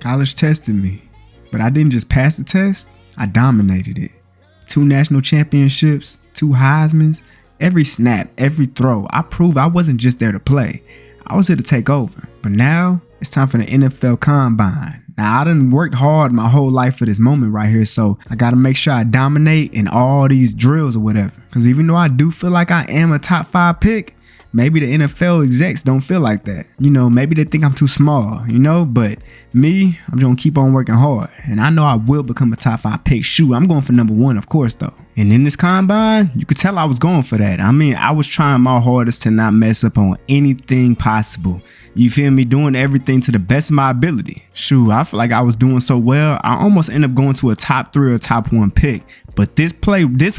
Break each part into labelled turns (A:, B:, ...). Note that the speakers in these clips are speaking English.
A: College tested me, but I didn't just pass the test, I dominated it. 2 national championships, 2 Heismans, every snap, every throw. I proved I wasn't just there to play. I was here to take over. But now it's time for the NFL Combine. Now I done worked hard my whole life for this moment right here, so I gotta make sure I dominate in all these drills or whatever. Cause even though I do feel like I am a top 5 pick, maybe the NFL execs don't feel like that. You know, maybe they think I'm too small, you know, but me, I'm just gonna keep on working hard. And I know I will become a top 5 pick. Shoot, I'm going for number 1, of course, though. And in this combine, you could tell I was going for that. I mean, I was trying my hardest to not mess up on anything possible. You feel me? Doing everything to the best of my ability. Shoot, I feel like I was doing so well, I almost ended up going to a top 3 or top 1 pick. But this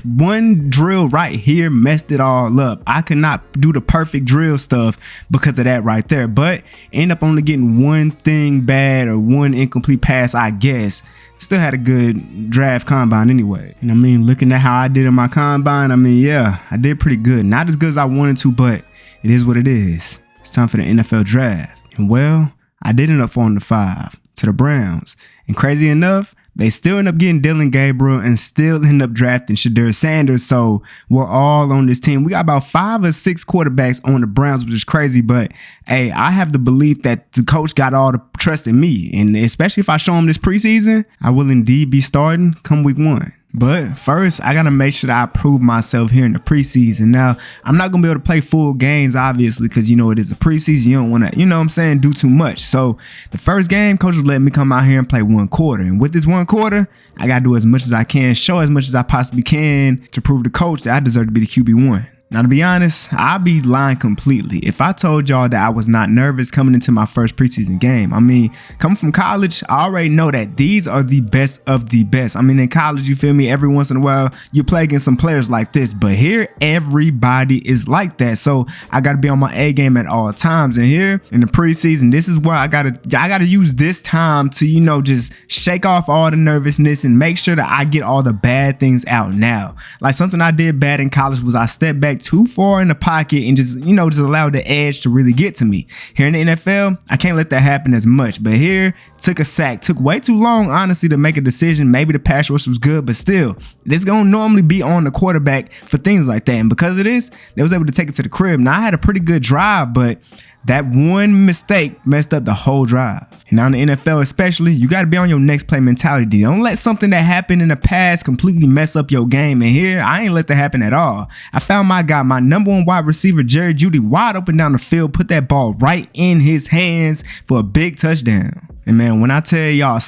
A: one drill right here messed it all up. I could not do the perfect drill stuff because of that right there. But end up only getting one thing bad or one incomplete pass, I guess. Still had a good draft combine anyway. And I mean, looking at how I did in my combine, I mean, yeah, I did pretty good. Not as good as I wanted to, but it is what it is. It's time for the NFL draft. And well, I did end up falling to 5 to the Browns. And crazy enough, they still end up getting Dylan Gabriel and still end up drafting Shedeur Sanders. So we're all on this team. We got about 5 or 6 quarterbacks on the Browns, which is crazy. But hey, I have the belief that the coach got all the trust in me. And especially if I show him this preseason, I will indeed be starting come week 1. But first, I got to make sure that I prove myself here in the preseason. Now, I'm not going to be able to play full games, obviously, because, you know, it is a preseason. You don't want to, you know what I'm saying, do too much. So the first game, coach was letting me come out here and play 1 quarter. And with this 1 quarter, I got to do as much as I can, show as much as I possibly can to prove to coach that I deserve to be the QB1. Now, to be honest, I'd be lying completely if I told y'all that I was not nervous coming into my first preseason game. I mean, coming from college, I already know that these are the best of the best. I mean, in college, you feel me? Every once in a while, you play against some players like this, but here, everybody is like that. So I got to be on my A game at all times. And here in the preseason, this is where I gotta use this time to, you know, just shake off all the nervousness and make sure that I get all the bad things out now. Like something I did bad in college was I stepped back too far in the pocket and just allowed the edge to really get to me. Here in the NFL, I can't let that happen as much, but here, took a sack. Took way too long, honestly, to make a decision. Maybe the pass rush was good, but still, it's going to normally be on the quarterback for things like that. And because of this, they was able to take it to the crib. Now, I had a pretty good drive, but that one mistake messed up the whole drive. And now in the NFL especially, you got to be on your next play mentality. Don't let something that happened in the past completely mess up your game. And here, I ain't let that happen at all. I found my guy, my number 1 wide receiver, Jerry Jeudy, wide open down the field, put that ball right in his hands for a big touchdown. And man, when I tell y'all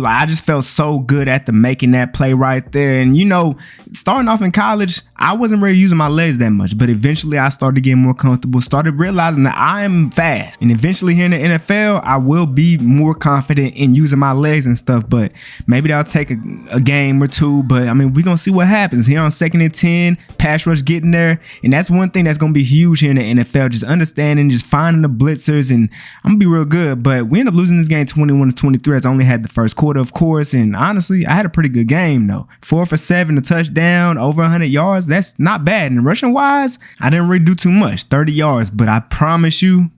A: I just felt so good after making that play right there. And you know, starting off in college, I wasn't really using my legs that much, but eventually I started getting more comfortable, started realizing that I am fast. And eventually here in the NFL, I will be more confident in using my legs and stuff, but maybe that'll take a game or 2. But I mean, we're going to see what happens here on 2nd and 10, pass rush getting there. And that's one thing that's going to be huge here in the NFL, just understanding, just finding the blitzers. And I'm going to be real good, but we ended up losing this game 21-23 as I only had the first quarter, of course. And honestly, I had a pretty good game though. 4 for 7, a touchdown, over 100 yards. That's not bad. And rushing wise, I didn't really do too much, 30 yards, but I promise you,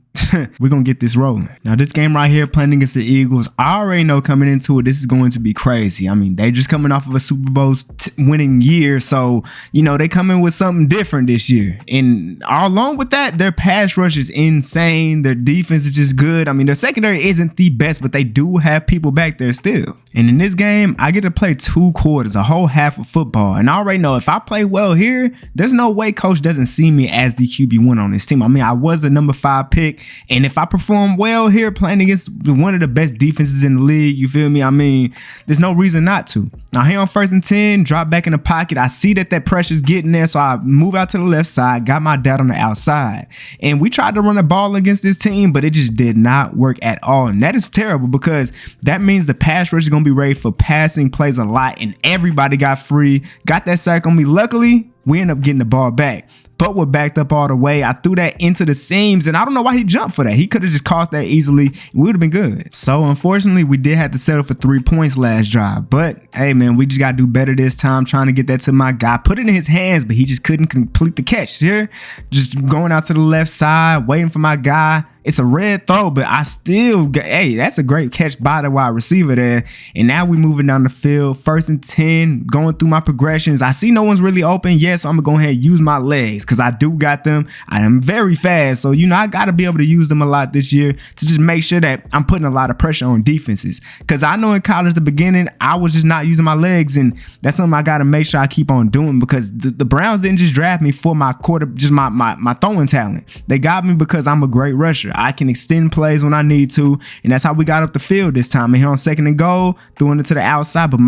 A: we're going to get this rolling. Now, this game right here, playing against the Eagles, I already know coming into it, this is going to be crazy. I mean, they just coming off of a Super Bowl winning year. So, you know, they come in with something different this year. And along with that, their pass rush is insane. Their defense is just good. I mean, their secondary isn't the best, but they do have people back there still. And in this game, I get to play 2 quarters, a whole half of football. And I already know if I play well here, there's no way coach doesn't see me as the QB1 on this team. I mean, I was the number 5 pick. And if I perform well here playing against one of the best defenses in the league, you feel me? I mean, there's no reason not to. Now here on 1st and 10, drop back in the pocket. I see that pressure's getting there, so I move out to the left side, got my dad on the outside. And we tried to run the ball against this team, but it just did not work at all. And that is terrible because that means the pass rush is going to be ready for passing plays a lot, and everybody got free, got that sack on me. Luckily, we end up getting the ball back. foot was backed up all the way. I threw that into the seams, and I don't know why he jumped for that. He could have just caught that easily, and we would have been good. So unfortunately, we did have to settle for 3 points last drive. But hey, man, we just got to do better this time, trying to get that to my guy. Put it in his hands, but he just couldn't complete the catch here. Just going out to the left side, waiting for my guy. It's a red throw, but I still got, hey, that's a great catch by the wide receiver there. And now we moving down the field, 1st and 10, going through my progressions. I see no one's really open yet, so I'm gonna go ahead and use my legs because I do got them. I am very fast, so you know I gotta be able to use them a lot this year to just make sure that I'm putting a lot of pressure on defenses. Because I know in college at the beginning, I was just not using my legs, and that's something I gotta make sure I keep on doing because the Browns didn't just draft me for my my throwing talent. They got me because I'm a great rusher. I can extend plays when I need to, and that's how we got up the field this time. And here on 2nd and goal, throwing it to the outside, but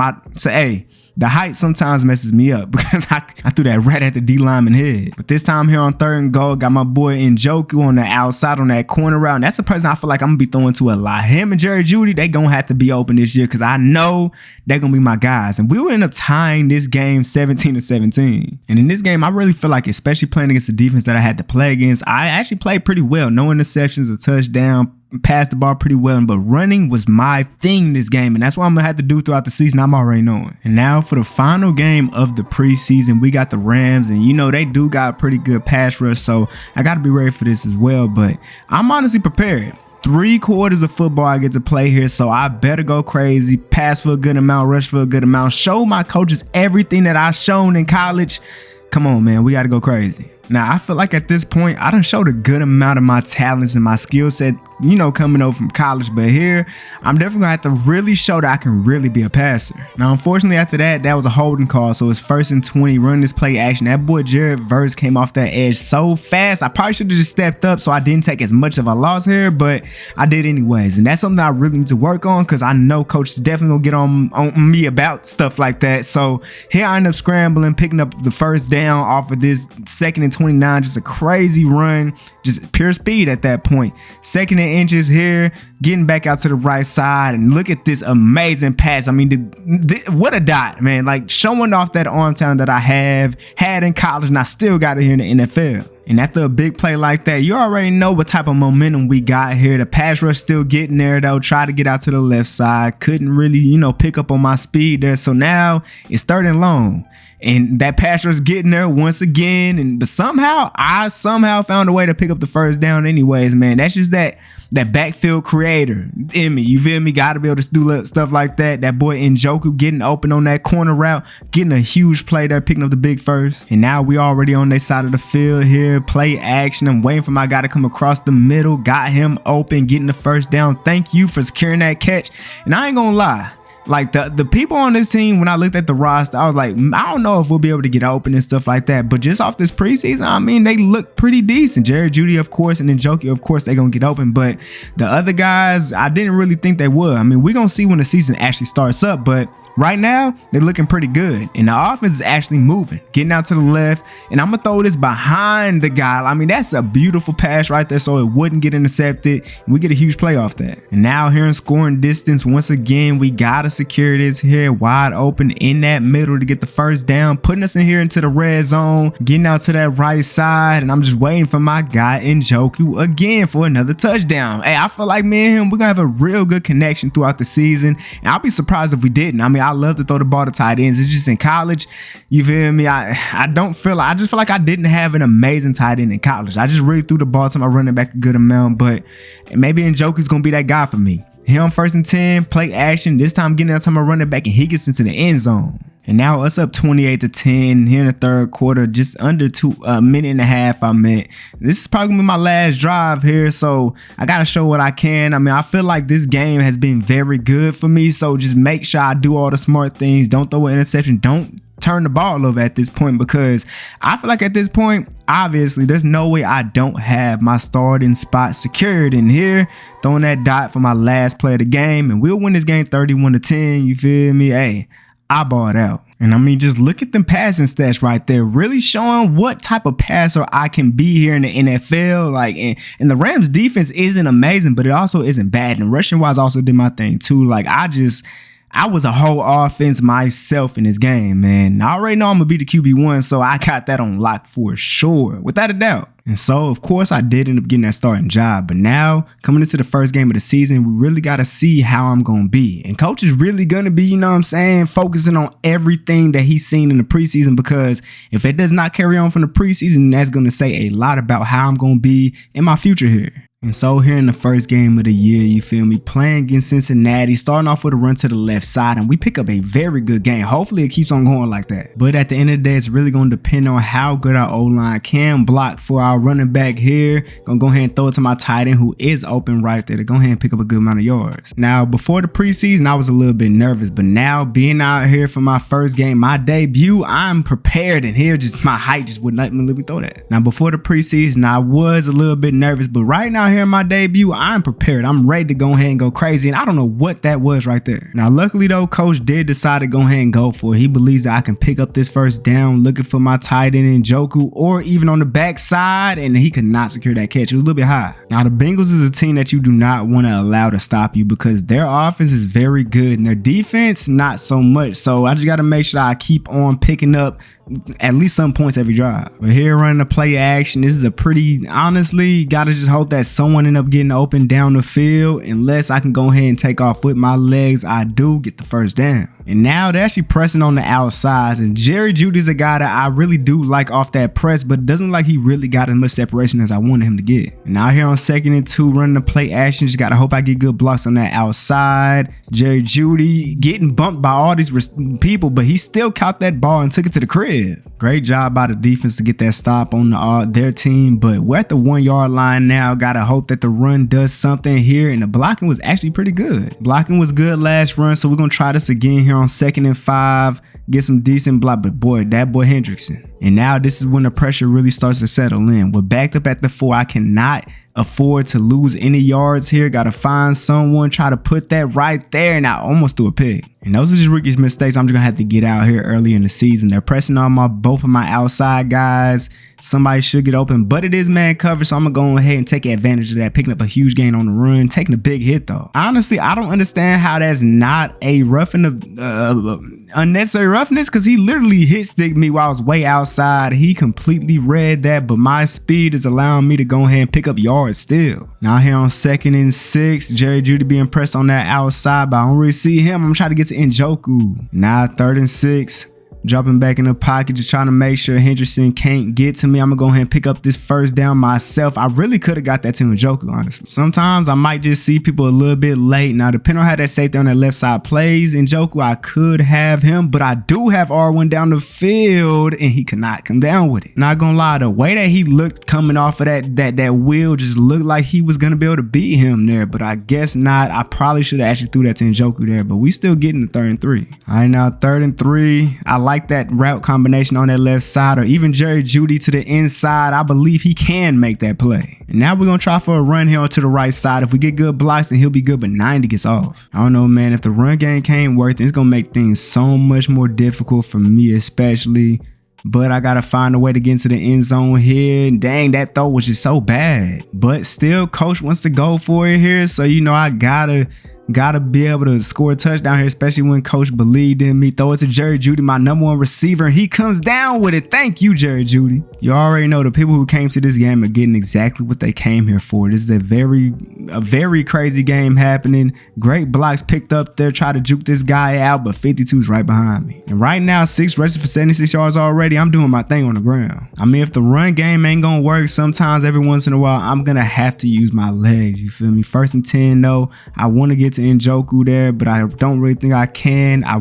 A: the height sometimes messes me up because I threw that right at the D lineman head. But this time here on 3rd and goal, got my boy Njoku on the outside on that corner route. And that's a person I feel like I'm gonna be throwing to a lot. Him and Jerry Jeudy, they gonna have to be open this year because I know they're gonna be my guys. And we will end up tying this game 17-17. And in this game, I really feel like, especially playing against the defense that I had to play against, I actually played pretty well. No interceptions, a touchdown, passed the ball pretty well, but running was my thing this game, and that's what I'm gonna have to do throughout the season. I'm already knowing. And now for the final game of the preseason, we got the Rams, and you know they do got a pretty good pass rush, so I gotta be ready for this as well. But I'm honestly prepared. 3 quarters of football I get to play here, so I better go crazy, pass for a good amount, rush for a good amount, show my coaches everything that I've shown in college. Come on, man, we gotta go crazy. Now, I feel like at this point, I done showed a good amount of my talents and my skill set, you know, coming over from college. But here, I'm definitely gonna have to really show that I can really be a passer. Now, unfortunately, after that was a holding call. So it's 1st and 20, running this play action. That boy Jared Verse came off that edge so fast. I probably should have just stepped up so I didn't take as much of a loss here, but I did anyways. And that's something I really need to work on because I know coach is definitely gonna get on me about stuff like that. So here I end up scrambling, picking up the 1st down off of this 2nd and 29, just a crazy run, just pure speed at that point. 2nd and inches here, getting back out to the right side, and look at this amazing pass. I mean, what a dot, man. Like showing off that arm talent that I had in college, and I still got it here in the NFL. And after a big play like that, you already know what type of momentum we got here. The pass rush still getting there though. Try to get out to the left side. Couldn't really, you know, pick up on my speed there. So now it's 3rd and long. And that pass rush getting there once again. But somehow, I found a way to pick up the 1st down anyways, man. That's just that backfield creator in me. You feel me? Got to be able to do stuff like that. That boy Njoku getting open on that corner route, getting a huge play there, picking up the big 1st. And now we already on their side of the field here. Play action. I'm waiting for my guy to come across the middle. Got him open, getting the 1st down. Thank you for securing that catch. And I ain't gonna lie, like the people on this team, when I looked at the roster, I was like, I don't know if we'll be able to get open and stuff like that. But just off this preseason, I mean, they look pretty decent. Jerry Jeudy, of course, and then Njoku, of course, they're going to get open. But the other guys, I didn't really think they would. I mean, we're going to see when the season actually starts up. But right now, they're looking pretty good. And the offense is actually moving, getting out to the left. And I'm going to throw this behind the guy. I mean, that's a beautiful pass right there so it wouldn't get intercepted. And we get a huge play off that. And now here in scoring distance, once again, we got to secure this here wide open in that middle to get the 1st down, putting us in here into the red zone, getting out to that right side. And I'm just waiting for my guy Njoku again for another touchdown. Hey, I feel like me and him, we're going to have a real good connection throughout the season. And I'll be surprised if we didn't. I mean, I love to throw the ball to tight ends. It's just in college, you feel me? I just feel like I didn't have an amazing tight end in college. I just really threw the ball to my running back a good amount, but maybe Njoku's gonna be that guy for me. Here on 1st and 10, play action. This time getting out to my running back, and he gets into the end zone. And now us up 28-10 here in the 3rd quarter, just under a minute and a half. This is probably gonna be my last drive here, so I gotta show what I can. I mean, I feel like this game has been very good for me, so just make sure I do all the smart things. Don't throw an interception. Don't turn the ball over at this point, because I feel like at this point, obviously, there's no way I don't have my starting spot secured in here. Throwing that dot for my last play of the game, and we'll win this game 31-10. You feel me? Hey, I bought out. And I mean, just look at them passing stats right there, really showing what type of passer I can be here in the NFL. Like, and the Rams defense isn't amazing, but it also isn't bad. And rushing wise also did my thing too. Like, I was a whole offense myself in this game, man. I already know I'm going to be the QB1, so I got that on lock for sure, without a doubt. And so, of course, I did end up getting that starting job. But now, coming into the first game of the season, we really got to see how I'm going to be. And coach is really going to be, you know what I'm saying, focusing on everything that he's seen in the preseason, because if it does not carry on from the preseason, that's going to say a lot about how I'm going to be in my future here. And so here in the first game of the year, you feel me, playing against Cincinnati, starting off with a run to the left side, and we pick up a very good game. Hopefully it keeps on going like that. But at the end of the day, it's really going to depend on how good our O-line can block for our running back here. Gonna go ahead and throw it to my tight end, who is open right there, to go ahead and pick up a good amount of yards. Now, before the preseason, I was a little bit nervous, but now being out here for my first game, my debut, I'm prepared, and here just my height just wouldn't let me throw that. Now, before the preseason, I was a little bit nervous, but right now here in my debut, I'm prepared. I'm ready to go ahead and go crazy, and I don't know what that was right there. Now, luckily though, coach did decide to go ahead and go for it. He believes that I can pick up this first down looking for my tight end in Njoku, or even on the backside, and he could not secure that catch. It was a little bit high. Now, the Bengals is a team that you do not want to allow to stop you, because their offense is very good and their defense not so much. So I just got to make sure I keep on picking up at least some points every drive. But here running the play action, this is a pretty, honestly, gotta just hope that someone end up getting open down the field. Unless I can go ahead and take off with my legs, I do get the first down. And now they're actually pressing on the outsides, and Jerry Jeudy's a guy that I really do like off that press, but it doesn't look like he really got as much separation as I wanted him to get. And now here on 2nd and 2, running the play action, just gotta hope I get good blocks on that outside. Jerry Jeudy getting bumped by all these people, but he still caught that ball and took it to the crib. Great job by the defense to get that stop on their team, but we're at the 1 yard line now. Gotta hope that the run does something here, and the blocking was actually pretty good. Blocking was good last run, so we're gonna try this again here on 2nd and 5, get some decent block, but boy, that boy Hendrickson. And now this is when the pressure really starts to settle in. We're backed up at the 4. I cannot afford to lose any yards here. Got to find someone, try to put that right there, and I almost threw a pick. And those are just rookies' mistakes. I'm just gonna have to get out here early in the season. They're pressing on both of my outside guys. Somebody should get open, but it is man coverage, so I'm gonna go ahead and take advantage of that, picking up a huge gain on the run, taking a big hit though. Honestly, I don't understand how that's not a roughing of unnecessary roughness, because he literally hit sticked me while I was way outside. He completely read that, but my speed is allowing me to go ahead and pick up yards still. Now here on 2nd and 6, Jerry Jeudy being pressed on that outside, but I don't really see him. I'm trying to get to Njoku. Now 3rd and 6. Dropping back in the pocket, just trying to make sure Henderson can't get to me. I'm gonna go ahead and pick up this first down myself. I really could have got that to Njoku, honestly. Sometimes I might just see people a little bit late. Now, depending on how that safety on that left side plays, Njoku, I could have him, but I do have R1 down the field, and he cannot come down with it. Not gonna lie, the way that he looked coming off of that wheel just looked like he was gonna be able to beat him there, but I guess not. I probably should have actually threw that to Njoku there, but we still getting the 3rd and 3. All right, now 3rd and 3. I like that route combination on that left side, or even Jerry Jeudy to the inside. I believe he can make that play. And now we're gonna try for a run here onto the right side. If we get good blocks, then he'll be good, but 90 gets off. I don't know, man. If the run game can't work, then it's gonna make things so much more difficult for me especially. But I gotta find a way to get into the end zone here. Dang, that throw was just so bad. But still, coach wants to go for it here, so you know I gotta be able to score a touchdown here, especially when coach believed in me. Throw it to Jerry Jeudy, my #1 receiver, and he comes down with it. Thank you, Jerry Jeudy. You already know the people who came to this game are getting exactly what they came here for. This is a very crazy game happening. Great blocks picked up there, try to juke this guy out, but 52's right behind me. And right now, 6 rushes for 76 yards already. I'm doing my thing on the ground. I mean, if the run game ain't gonna work, sometimes every once in a while, I'm gonna have to use my legs. You feel me? 1st and 10 though. I want to get to Njoku there, but I don't really think I can. I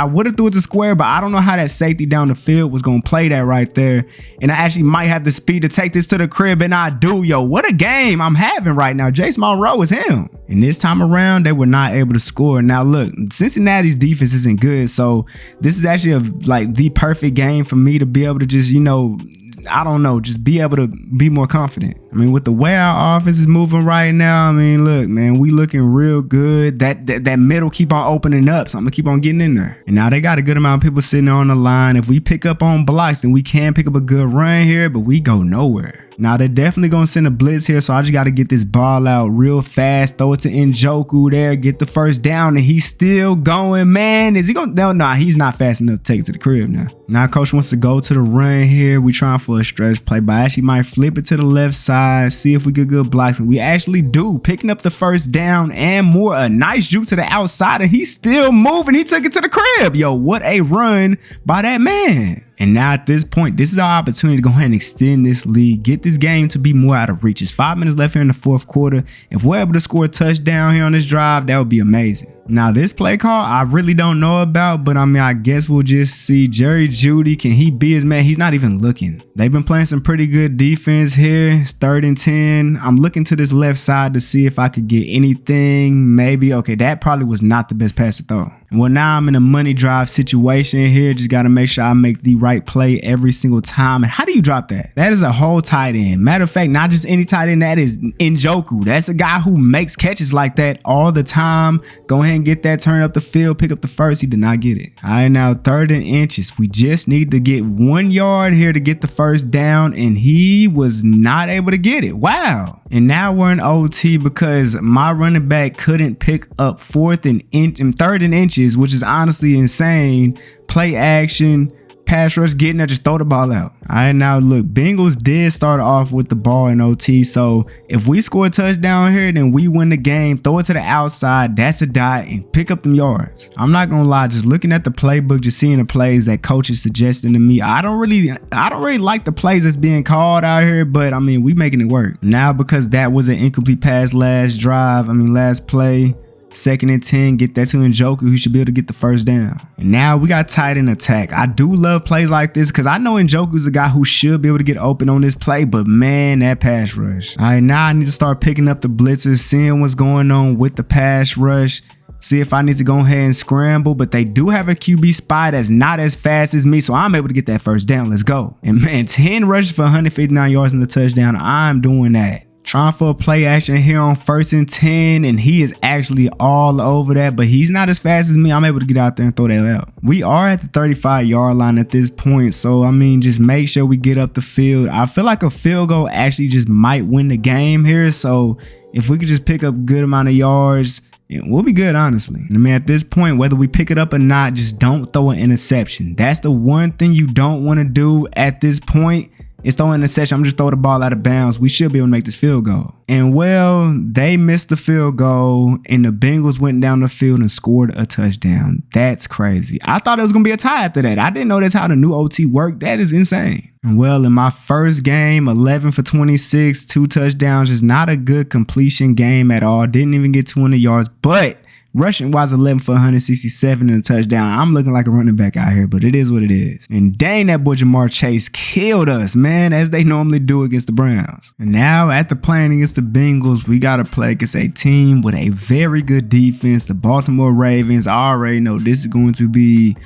A: would have threw it to square, but I don't know how that safety down the field was gonna play that right there. And I actually might have the speed to take this to the crib, and I do. Yo, what a game I'm having right now. Jace Monroe is him. And this time around, they were not able to score. Now look, Cincinnati's defense isn't good, so this is actually the perfect game for me to be able to just, you know, I don't know, just be able to be more confident. I mean, with the way our offense is moving right now, I mean, look, man, we looking real good. That middle keep on opening up, so I'm gonna keep on getting in there. And now they got a good amount of people sitting on the line. If we pick up on blocks, then we can pick up a good run here, but we go nowhere. Now they're definitely gonna send a blitz here, so I just gotta get this ball out real fast, throw it to Njoku there, get the first down, and he's still going, man. Is he gonna? No, he's not fast enough to take it to the crib now. Now coach wants to go to the run here. We trying for a stretch play, but I actually might flip it to the left side, see if we get good blocks, and we actually do, picking up the first down and more. A nice juke to the outside, and he's still moving. He took it to the crib. Yo, what a run by that man. And now at this point, this is our opportunity to go ahead and extend this lead, get this game to be more out of reach. It's 5 minutes left here in the fourth quarter. If we're able to score a touchdown here on this drive, that would be amazing. Now this play call, I really don't know about, but I mean, I guess we'll just see. Jerry Jeudy, can he be his man? He's not even looking. They've been playing some pretty good defense here. It's 3rd and 10. I'm looking to this left side to see if I could get anything. Maybe, okay, that probably was not the best pass to throw. Well, now I'm in a money drive situation here. Just got to make sure I make the right play every single time. And how do you drop that? That is a whole tight end. Matter of fact, not just any tight end, that is Njoku. That's a guy who makes catches like that all the time. Go ahead and get that, turn up the field, pick up the first. He did not get it. All right, now 3rd and inches. We just need to get 1 yard here to get the first down, and he was not able to get it. Wow. And now we're in OT because my running back couldn't pick up 3rd and inches, which is honestly insane. Play action, pass rush, getting there, just throw the ball out. All right, now look, Bengals did start off with the ball in OT, so if we score a touchdown here, then we win the game. Throw it to the outside, that's a dot, and pick up them yards. I'm not gonna lie, just looking at the playbook, just seeing the plays that coach is suggesting to me, I don't really like the plays that's being called out here, but I mean, we making it work. Now because that was an incomplete pass last play, 2nd and 10, get that to Njoku, who should be able to get the first down. And now we got tight end attack. I do love plays like this because I know Njoku's a guy who should be able to get open on this play, but man, that pass rush. All right, now I need to start picking up the blitzers, seeing what's going on with the pass rush. See if I need to go ahead and scramble, but they do have a QB spy that's not as fast as me, so I'm able to get that first down. Let's go. And man, 10 rushes for 159 yards in the touchdown. I'm doing that. Trying for a play action here on 1st and 10, and he is actually all over that, but he's not as fast as me. I'm able to get out there and throw that out. We are at the 35-yard line at this point, so I mean, just make sure we get up the field. I feel like a field goal actually just might win the game here, so if we could just pick up a good amount of yards, we'll be good, honestly. I mean, at this point, whether we pick it up or not, just don't throw an interception. That's the one thing you don't want to do at this point. It's throwing an interception. I'm just throwing the ball out of bounds. We should be able to make this field goal. And well, they missed the field goal, and the Bengals went down the field and scored a touchdown. That's crazy. I thought it was going to be a tie after that. I didn't know that's how the new OT worked. That is insane. And well, in my first game, 11 for 26, 2 touchdowns, just not a good completion game at all. Didn't even get 200 yards, but rushing wise, 11 for 167 and a touchdown. I'm looking like a running back out here, but it is what it is. And dang, that boy Jamar Chase killed us, man, as they normally do against the Browns. And now after playing against the Bengals, we got to play against a team with a very good defense, the Baltimore Ravens. I already know this is going to be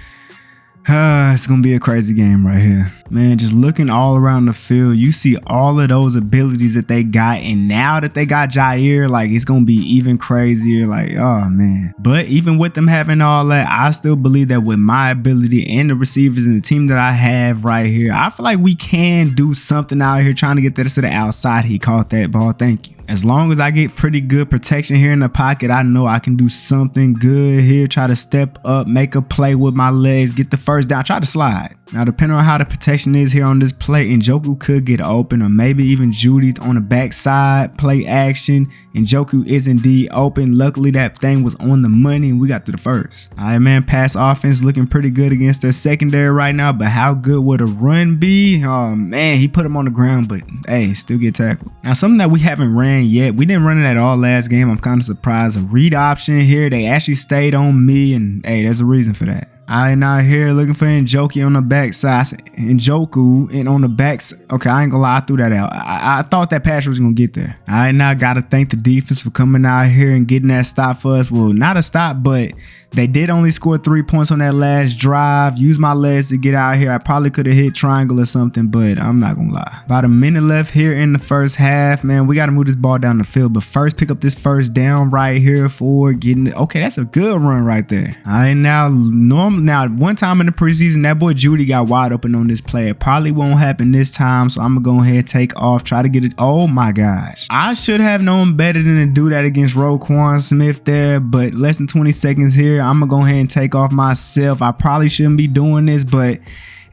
A: it's gonna be a crazy game right here, man. Just looking all around the field, you see all of those abilities that they got, and now that they got Jair, like, it's gonna be even crazier. Like, oh man. But even with them having all that, I still believe that with my ability and the receivers and the team that I have right here, I feel like we can do something out here. Trying to get that to the outside, he caught that ball. Thank you. As long as I get pretty good protection here in the pocket, I know I can do something good here. Try to step up, make a play with my legs, get the first down, try to slide. Now, depending on how the protection is here on this play, Njoku could get open, or maybe even Jeudy on the backside, play action. Njoku is indeed open. Luckily, that thing was on the money, and we got to the first. All right, man, pass offense looking pretty good against their secondary right now, but how good would a run be? Oh, man, he put him on the ground, but, hey, still get tackled. Now, something that we haven't ran yet, we didn't run it at all last game. I'm kind of surprised. A read option here. They actually stayed on me, and, hey, there's a reason for that. I now here looking for Njoku on the backside. Njoku and on the backs. Okay, I ain't gonna lie, I threw that out. I thought that pass was gonna get there. I now gotta thank the defense for coming out here and getting that stop for us. Well, not a stop, but They did only score 3 points on that last drive. Use my legs to get out here. I probably could have hit triangle or something, but I'm not gonna lie. About a minute left here in the first half, man. We got to move this ball down the field, but first pick up this first down right here for getting it. Okay, that's a good run right there. All right, now one time in the preseason, that boy Judy got wide open on this play. It probably won't happen this time, so I'm gonna go ahead, take off, try to get it. Oh my gosh, I should have known better than to do that against Roquan Smith there, but less than 20 seconds here. I'm gonna go ahead and take off myself. I probably shouldn't be doing this, but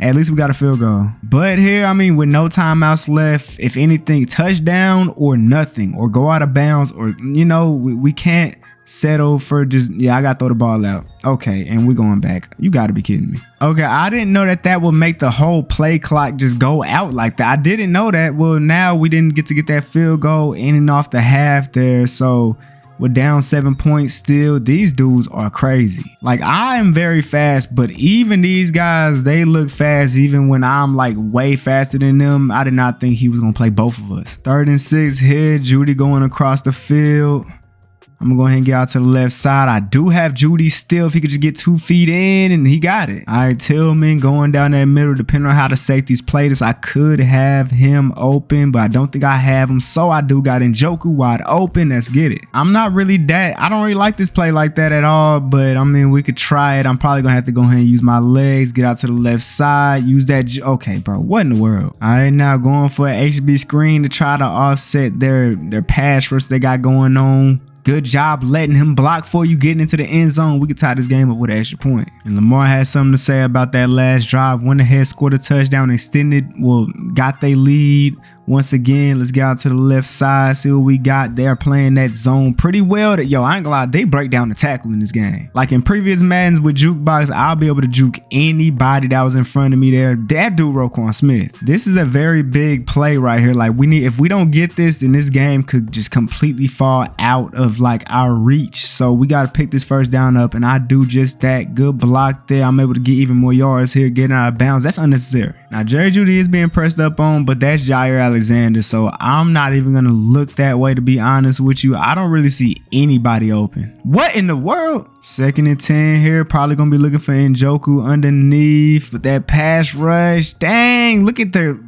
A: at least we got a field goal. But here, I mean, with no timeouts left, if anything, touchdown or nothing, or go out of bounds, or, you know, we can't settle for just, yeah, I got to throw the ball out. Okay, and we're going back. You got to be kidding me. Okay, I didn't know that would make the whole play clock just go out like that. I didn't know that. Well, now we didn't get to get that field goal in and off the half there, so we're down 7 points still. These dudes are crazy. Like, I am very fast, but even these guys, they look fast even when I'm like way faster than them. I did not think he was going to play both of us. 3rd and 6 here. Judy going across the field. I'm gonna go ahead and get out to the left side. I do have Judy still. If he could just get 2 feet in, and he got it. All right, Tillman going down that middle. Depending on how the safeties play this, I could have him open, but I don't think I have him. So I do got Njoku wide open. Let's get it. I'm not really that. I don't really like this play like that at all, but I mean, we could try it. I'm probably gonna have to go ahead and use my legs, get out to the left side, use that. Okay, bro, what in the world? All right, now going for an HB screen to try to offset their pass rush they got going on. Good job letting him block for you, getting into the end zone. We could tie this game up with an extra point. And Lamar had something to say about that last drive. Went ahead, scored a touchdown, extended, well, got their lead. Once again, let's get out to the left side, see what we got. They're playing that zone pretty well. Yo, I ain't gonna lie, they break down the tackle in this game. Like in previous Maddens with Jukebox, I'll be able to juke anybody that was in front of me there. That dude, Roquan Smith. This is a very big play right here. Like, if we don't get this, then this game could just completely fall out of like our reach. So we got to pick this first down up, and I do just that. Good block there. I'm able to get even more yards here, getting out of bounds. That's unnecessary. Now, Jerry Jeudy is being pressed up on, but that's Jair Alexander, so I'm not even gonna look that way, to be honest with you. I don't really see anybody open. What in the world? 2nd and 10 here. Probably gonna be looking for Njoku underneath with that pass rush. Dang, look at the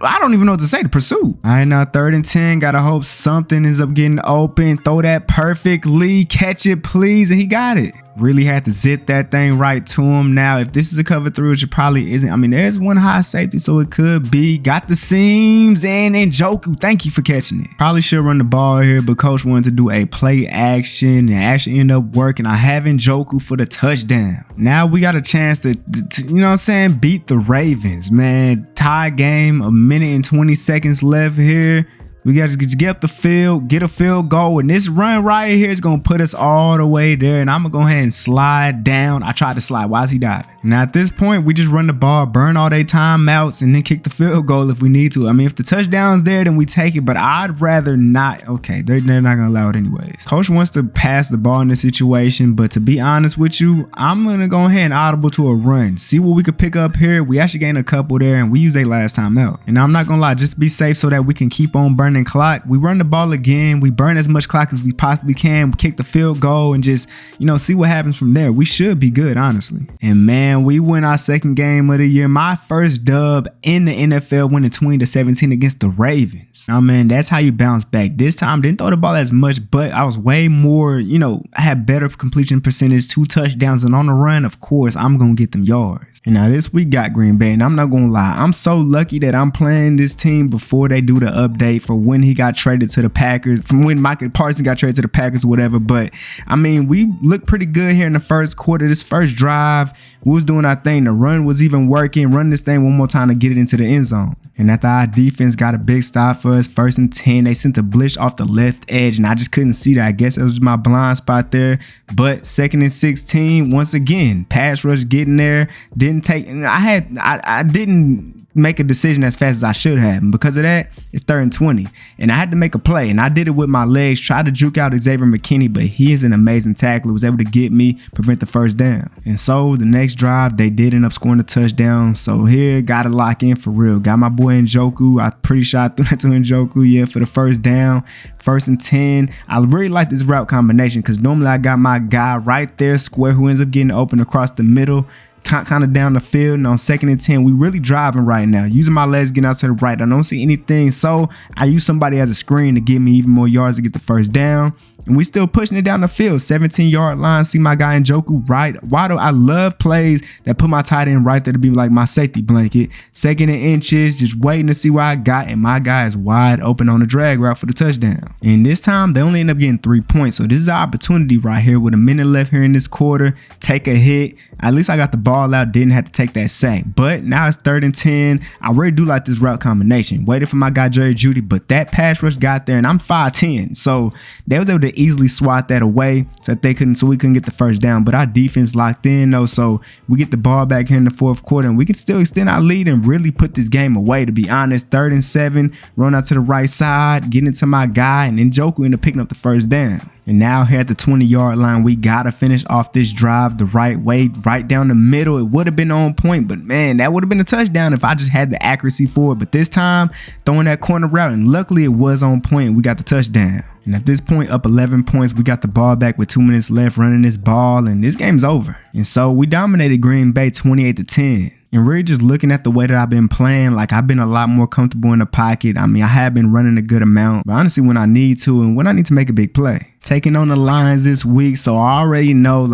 A: I don't even know what to say, the pursuit. All right, now 3rd and 10. Gotta hope something ends up getting open. Throw that perfectly, catch it please, and he got it. Really had to zip that thing right to him. Now, if this is a cover 3, which it probably isn't. I mean, there's one high safety, so it could be. Got the seams, and Njoku, thank you for catching it. Probably should run the ball here, but coach wanted to do a play action and actually end up working. I have Njoku for the touchdown. Now we got a chance to you know what I'm saying, beat the Ravens, man. Tie game, a minute and 20 seconds left here. We got to get up the field, get a field goal, and this run right here is going to put us all the way there, and I'm going to go ahead and slide down. I tried to slide. Why is he diving? Now, at this point, we just run the ball, burn all their timeouts, and then kick the field goal if we need to. I mean, if the touchdown's there, then we take it, but I'd rather not. Okay, they're not going to allow it anyways. Coach wants to pass the ball in this situation, but to be honest with you, I'm going to go ahead and audible to a run. See what we could pick up here. We actually gained a couple there, and we used their last timeout. And I'm not going to lie, just to be safe so that we can keep on burning clock. We run the ball again. We burn as much clock as we possibly can. We kick the field goal and just, you know, see what happens from there. We should be good, honestly. And man, we win our 2nd game of the year. My first dub in the NFL, winning 20-17 against the Ravens. Now, man, that's how you bounce back. This time, didn't throw the ball as much, but I was way more, you know, I had better completion percentage, 2 touchdowns, and on the run, of course, I'm going to get them yards. And now this week got Green Bay, and I'm not going to lie, I'm so lucky that I'm playing this team before they do the update for when he got traded to the Packers, from when Michael Parsons got traded to the Packers or whatever. But I mean, we looked pretty good here in the first quarter. This first drive, we was doing our thing. The run was even working. Run this thing one more time to get it into the end zone. And after our defense got a big stop for us, 1st and 10, they sent the blitz off the left edge, and I just couldn't see that. I guess it was my blind spot there. But 2nd and 16, once again, pass rush getting there. Didn't take. I didn't make a decision as fast as I should have. And because of that, it's 3rd and 20. And I had to make a play. And I did it with my legs, tried to juke out Xavier McKinney, but he is an amazing tackler. Was able to get me, prevent the first down. And so the next drive, they did end up scoring a touchdown. So here, got to lock in for real. Got my boy Njoku. I'm pretty sure I threw that to Njoku, yeah, for the first down. 1st and 10. I really like this route combination because normally I got my guy right there square who ends up getting open across the middle, kind of down the field. And on 2nd and 10, we really driving right now, using my legs, getting out to the right. I don't see anything, so I use somebody as a screen to give me even more yards to get the first down. And we still pushing it down the field, 17-yard line. See my guy Njoku right. Waddle, I love plays that put my tight end right there to be like my safety blanket. 2nd and inches, just waiting to see what I got, and my guy is wide open on the drag route for the touchdown. And this time, they only end up getting 3 points. So this is our opportunity right here with a minute left here in this quarter. Take a hit. At least I got the ball out, didn't have to take that sack. But now it's 3rd and 10. I really do like this route combination. Waited for my guy Jerry Jeudy, but that pass rush got there, and I'm 5'10", so they was able to easily swat that away so that we couldn't get the first down. But our defense locked in though, so we get the ball back here in the 4th quarter, and we can still extend our lead and really put this game away. To be honest, 3rd and 7, run out to the right side, getting into my guy, and then Njoku ended up picking up the first down. And now here at the 20-yard line, we gotta finish off this drive the right way, right down the middle. It would have been on point, but man, that would have been a touchdown if I just had the accuracy for it. But this time, throwing that corner route, and luckily it was on point. We got the touchdown. And at this point, up 11 points, we got the ball back with 2 minutes left, running this ball, and this game's over. And so we dominated Green Bay 28-10. And really just looking at the way that I've been playing, like I've been a lot more comfortable in the pocket. I mean, I have been running a good amount, but honestly, when I need to and when I need to make a big play. Taking on the Lions this week, so I already know,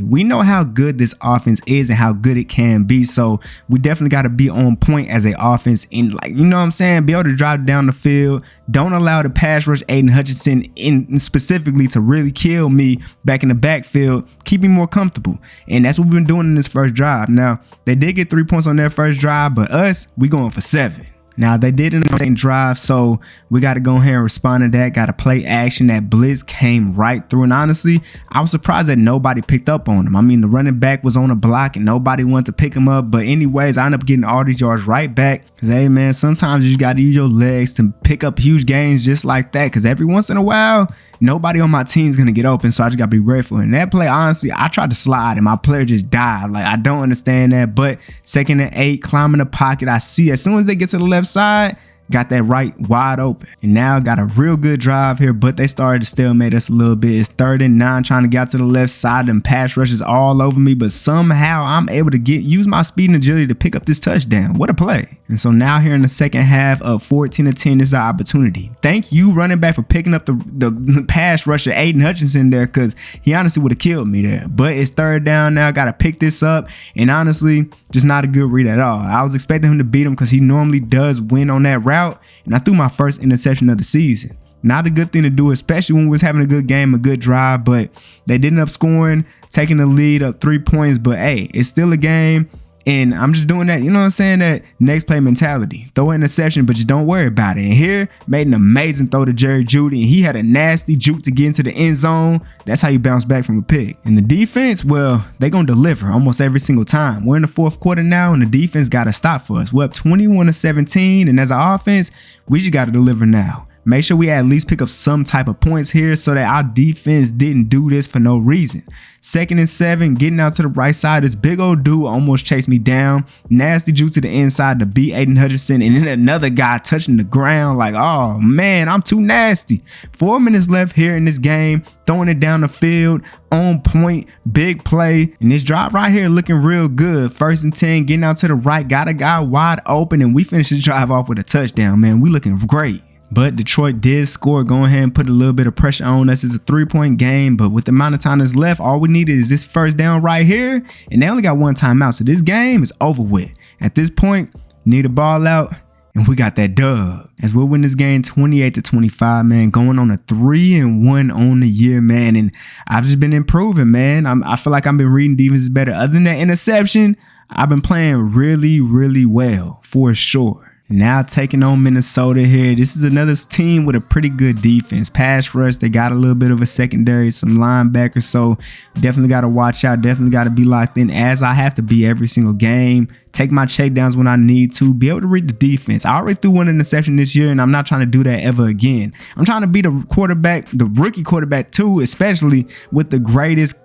A: we know how good this offense is and how good it can be. So we definitely got to be on point as an offense and you know what I'm saying, be able to drive down the field. Don't allow the pass rush Aiden Hutchinson in specifically to really kill me back in the backfield. Keep me more comfortable. And that's what we've been doing in this first drive. Now, they did get 3 points on their first drive, but us, we going for 7. Now, they did in the second drive, so we got to go ahead and respond to that. Got to play action. That blitz came right through, and honestly, I was surprised that nobody picked up on him. I mean, the running back was on a block, and nobody wanted to pick him up, but anyways, I ended up getting all these yards right back, because, hey, man, sometimes you just got to use your legs to pick up huge gains just like that, because every once in a while, nobody on my team's going to get open, so I just got to be ready for it. And that play, honestly, I tried to slide, and my player just died. I don't understand that, but 2nd and 8, climbing the pocket, I see as soon as they get to the left side, got that right wide open. And now got a real good drive here, but they started to stalemate us a little bit. It's 3rd and 9, trying to get out to the left side, and pass rushes all over me, but somehow I'm able to use my speed and agility to pick up this touchdown. What a play. And so now here in the second half of 14-10, this is our opportunity. Thank you, running back, for picking up the pass rusher Aiden Hutchinson there, because he honestly would have killed me there. But it's 3rd down now, got to pick this up, and honestly, just not a good read at all. I was expecting him to beat him because he normally does win on that route, and I threw my first interception of the season. Not a good thing to do, especially when we was having a good game, a good drive, but they did end up scoring, taking the lead up 3 points, but hey, it's still a game. And I'm just doing that, you know what I'm saying, that next play mentality. Throw an interception, but just don't worry about it. And here, made an amazing throw to Jerry Jeudy, and he had a nasty juke to get into the end zone. That's how you bounce back from a pick. And the defense, well, they're going to deliver almost every single time. We're in the 4th quarter now, and the defense got to stop for us. We're up 21-17, and as an offense, we just got to deliver now. Make sure we at least pick up some type of points here so that our defense didn't do this for no reason. 2nd and 7, getting out to the right side. This big old dude almost chased me down. Nasty juke to the inside to beat Aiden Hutchinson, and then another guy touching the ground. Oh man, I'm too nasty. 4 minutes left here in this game. Throwing it down the field, on point, big play. And this drive right here looking real good. 1st and 10, getting out to the right, got a guy wide open, and we finished the drive off with a touchdown, man. We looking great. But Detroit did score, go ahead and put a little bit of pressure on us. It's a 3-point game, but with the amount of time that's left, all we needed is this first down right here, and they only got 1 timeout, so this game is over with. At this point, need a ball out, and we got that dub. As we'll win this game 28-25, man, going on a 3-1 on the year, man, and I've just been improving, man. I feel like I've been reading defenses better. Other than that interception, I've been playing really, really well, for sure. Now taking on Minnesota here. This is another team with a pretty good defense. Pass rush, they got a little bit of a secondary, some linebackers, so definitely got to watch out. Definitely got to be locked in, as I have to be every single game. Take my checkdowns when I need to. Be able to read the defense. I already threw one interception this year, and I'm not trying to do that ever again. I'm trying to be the quarterback, the rookie quarterback too, especially with the greatest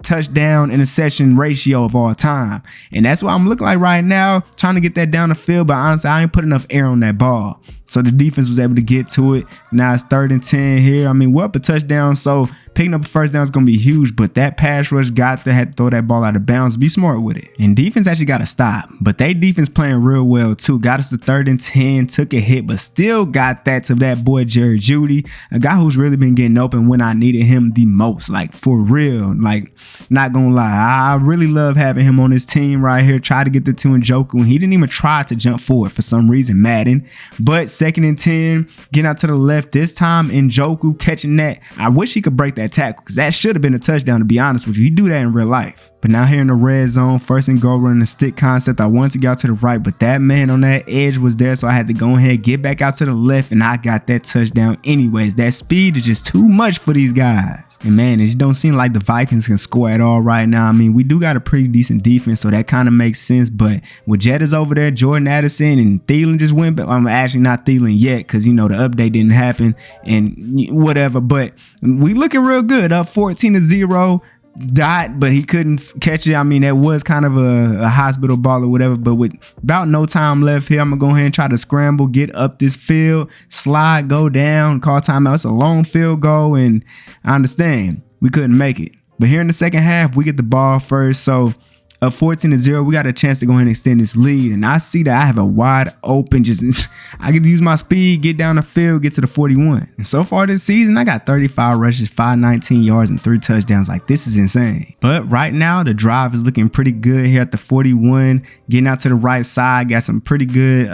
A: touchdown interception ratio of all time. And that's what I'm looking like right now, trying to get that down the field. But honestly, I ain't put enough air on that ball. So the defense was able to get to it. Now it's 3rd and 10 here. I mean, we're up a touchdown, so picking up a first down is going to be huge. But that pass rush had to throw that ball out of bounds. Be smart with it. And defense actually got to stop. But they defense playing real well too. Got us to 3rd and 10, took a hit, but still got that to that boy Jerry Jeudy, a guy who's really been getting open when I needed him the most. Like, for real. Like, not going to lie. I really love having him on this team right here. Tried to get the two Njoku, and he didn't even try to jump forward for some reason, Madden. But 2nd and 10, getting out to the left this time, Njoku catching that. I wish he could break that tackle, because that should have been a touchdown, to be honest with you. He do that in real life. But now here in the red zone, 1st and goal, running the stick concept. I wanted to get out to the right, but that man on that edge was there, so I had to go ahead, get back out to the left, and I got that touchdown anyways. That speed is just too much for these guys. And man, it just don't seem like the Vikings can score at all right now. I mean, we do got a pretty decent defense, so that kind of makes sense. But with Jettas over there, Jordan Addison, and Thielen just went back. I'm actually not Thielen yet, because, you know, the update didn't happen and whatever. But we looking real good, up 14-0. But he couldn't catch it. I mean, that was kind of a hospital ball or whatever, but with about no time left here, I'm gonna go ahead and try to scramble, get up this field, slide, go down, call timeout. It's a long field goal, and I understand we couldn't make it. But here in the second half, we get the ball first, so up 14-0, we got a chance to go ahead and extend this lead. And I see that I have a wide open, I could use my speed, get down the field, get to the 41. And so far this season, I got 35 rushes, 519 yards, and 3 touchdowns. Like, this is insane. But right now, the drive is looking pretty good here at the 41. Getting out to the right side, got some pretty good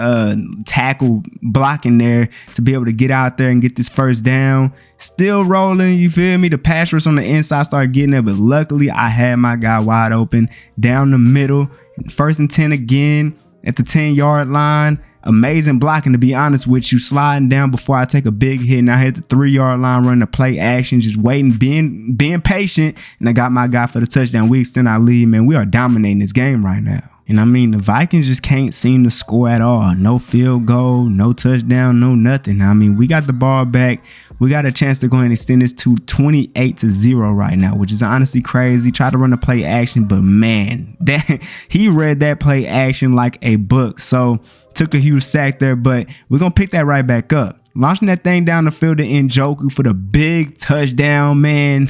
A: tackle blocking there to be able to get out there and get this first down. Still rolling, you feel me? The pass rush on the inside started getting there, but luckily I had my guy wide open down the middle. 1st and 10 again at the 10-yard line. Amazing blocking, to be honest with you. Sliding down before I take a big hit. And I hit the 3-yard line, running the play action, just waiting, being patient. And I got my guy for the touchdown. We extend our lead, man. We are dominating this game right now. And I mean, the Vikings just can't seem to score at all. No field goal, no touchdown, no nothing. I mean, we got the ball back. We got a chance to go ahead and extend this to 28-0 right now, which is honestly crazy. Try to run the play action, but man, he read that play action like a book. So took a huge sack there, but we're going to pick that right back up. Launching that thing down the field to Njoku for the big touchdown, man.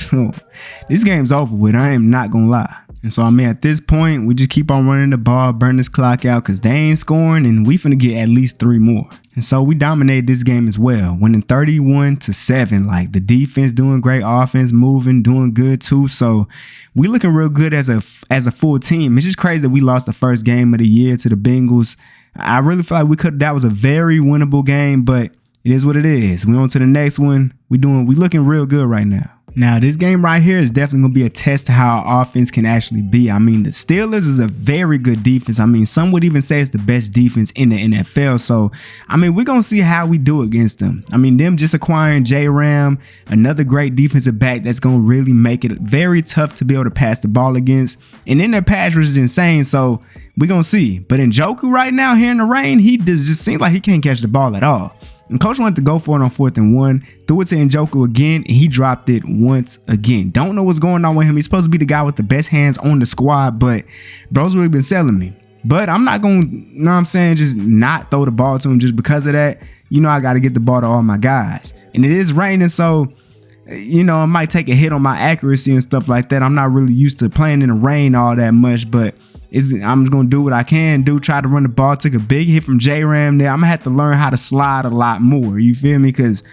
A: This game's over with. I am not going to lie. And so, I mean, at this point, we just keep on running the ball, burn this clock out, because they ain't scoring, and we finna get at least 3 more. And so we dominated this game as well, winning 31-7. Like, the defense doing great, offense moving, doing good too. So we looking real good as a full team. It's just crazy that we lost the first game of the year to the Bengals. I really feel like that was a very winnable game, but it is what it is. We on to the next one. We looking real good right now. Now, this game right here is definitely going to be a test to how our offense can actually be. I mean, the Steelers is a very good defense. I mean, some would even say it's the best defense in the NFL. So, I mean, we're going to see how we do against them. I mean, them just acquiring J-Ram, another great defensive back that's going to really make it very tough to be able to pass the ball against. And then their pass rush is insane. So, we're going to see. But Njoku right now here in the rain, he just seems like he can't catch the ball at all. And coach wanted to go for it on 4th and 1, threw it to Njoku again, and he dropped it once again. Don't know what's going on with him. He's supposed to be the guy with the best hands on the squad, but bro's really been selling me. But I'm not going to, you know what I'm saying, just not throw the ball to him just because of that. You know, I got to get the ball to all my guys. And it is raining, so, you know, it might take a hit on my accuracy and stuff like that. I'm not really used to playing in the rain all that much, but I'm just going to do what I can do, try to run the ball. Took a big hit from J-Ram there. I'm going to have to learn how to slide a lot more. You feel me? Because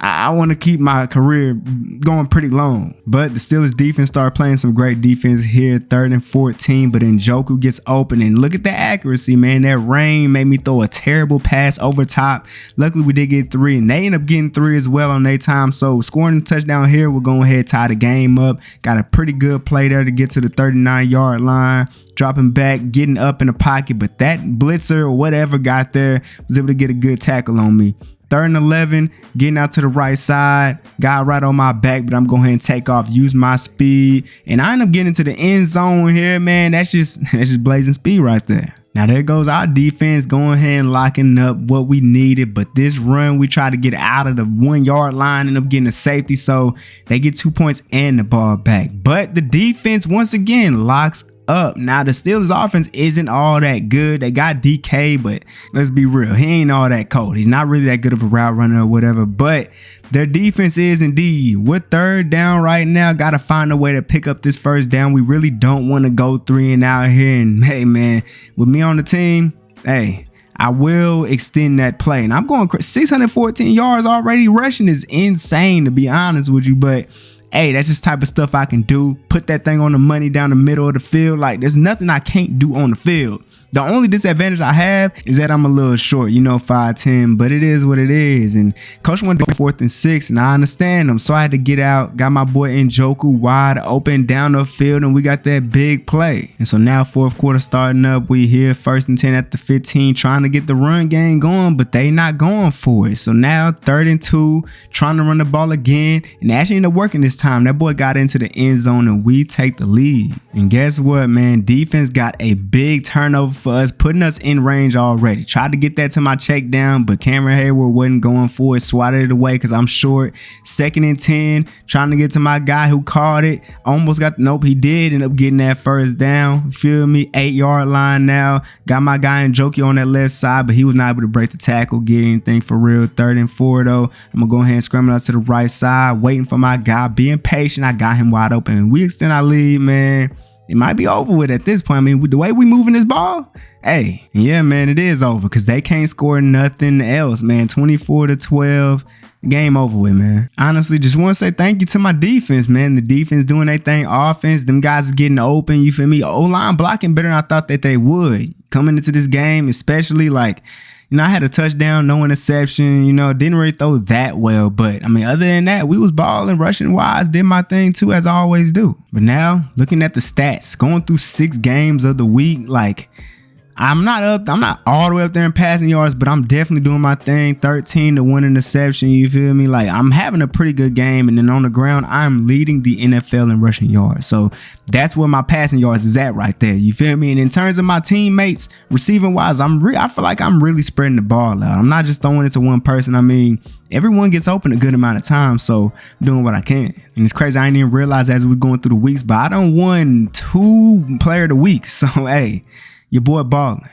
A: I want to keep my career going pretty long. But the Steelers defense started playing some great defense here, 3rd and 14. But Njoku gets open, and look at the accuracy, man. That rain made me throw a terrible pass over top. Luckily, we did get 3, and they end up getting 3 as well on their time. So scoring a touchdown here, we're going ahead tie the game up. Got a pretty good play there to get to the 39-yard line. Dropping back, getting up in the pocket, but that blitzer or whatever got there was able to get a good tackle on me. 3rd and 11, getting out to the right side, got right on my back, but I'm going ahead and take off, use my speed, and I end up getting to the end zone here, man. That's just blazing speed right there. Now there goes our defense going ahead and locking up what we needed, but this run we try to get out of the 1-yard line, end up getting a safety, so they get 2 points and the ball back. But the defense once again locks up. Now the Steelers offense isn't all that good. They got DK, but let's be real, he ain't all that cold. He's not really that good of a route runner or whatever, but their defense is indeed. We're 3rd down right now. Got to find a way to pick up this 1st down. We really don't want to go 3 and out here. And hey, man, with me on the team, hey, I will extend that play. And I'm going 614 yards already rushing is insane, to be honest with you, but hey, that's just type of stuff I can do. Put that thing on the money down the middle of the field. Like, there's nothing I can't do on the field. The only disadvantage I have is that I'm a little short, 5'10", but it is what it is. And coach wanted to 4th and 6, and I understand him. So I had to get out, got my boy Njoku wide open down the field, and we got that big play. And so now 4th quarter starting up, we here 1st and 10 at the 15, trying to get the run game going, but they not going for it. So now 3rd and 2, trying to run the ball again, and actually ended up working this time. That boy got into the end zone, and we take the lead. And guess what, man? Defense got a big turnover for us, putting us in range already. Tried to get that to my check down, but Cameron Hayward wasn't going for it. Swatted it away because I'm short. 2nd and 10, trying to get to my guy who caught it. Almost got, nope, he did end up getting that 1st down. Feel me? 8-yard line now. Got my guy Njoku on that left side, but he was not able to break the tackle, get anything for real. 3rd and 4 though. I'm gonna go ahead and scramble out to the right side, waiting for my guy, being patient. I got him wide open. We extend our lead, man. It might be over with at this point. I mean, the way we moving this ball, hey, yeah, man, it is over because they can't score nothing else, man. 24-12, game over with, man. Honestly, just want to say thank you to my defense, man. The defense doing their thing, offense, them guys is getting open, you feel me? O-line blocking better than I thought that they would. Coming into this game, especially like, I had a touchdown, no interception, didn't really throw that well. But, I mean, other than that, we was balling, rushing wise, did my thing too, as I always do. But now, looking at the stats, going through 6 games of the week, like, I'm not all the way up there in passing yards, but I'm definitely doing my thing. 13 to 1 interception, you feel me? Like, I'm having a pretty good game, and then on the ground, I'm leading the NFL in rushing yards. So that's where my passing yards is at right there, you feel me? And in terms of my teammates, receiving wise, I feel like I'm really spreading the ball out. I'm not just throwing it to one person. I mean, everyone gets open a good amount of time, so I'm doing what I can. And it's crazy, I didn't even realize as we're going through the weeks, but I done won 2 player of the week. So hey, your boy balling.